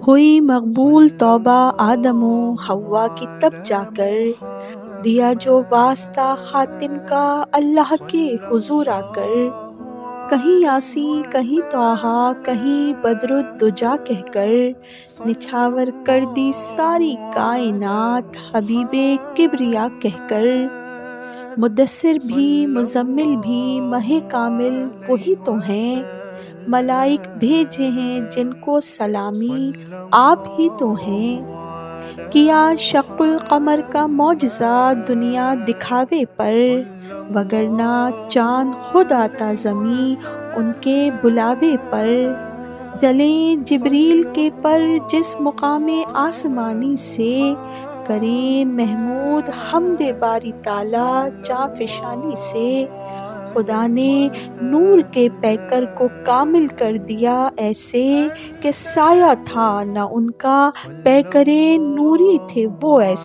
ہوئی مقبول توبہ آدم و حوا کی تب جا کر، دیا جو واسطہ خاتم کا اللہ کے حضور آ کر۔ کہیں یاسین کہیں طٰہٰ کہیں بدر الدجا کہہ کر، نچھاور کر دی ساری کائنات حبیب کبریا کہہ کر۔ مدثر بھی مزمل بھی ماہ کامل وہی تو ہیں، ملائک بھیجے ہیں جن کو سلامی آپ ہی تو ہیں۔ کیا شق القمر کا معجزہ دنیا دکھاوے پر، وگرنہ چاند خود آتا زمیں ان کے بلاوے پر۔ جلیں جبریل کے پر جس مقام آسمانی سے، کریں محمود حمد باری تعالیٰ جاں فشانی سے۔ خدا نے نور کے پیکر کو کامل کر دیا ایسے، کہ سایہ تھا نہ ان کا پیکرِ نوری تھے وہ ایسے۔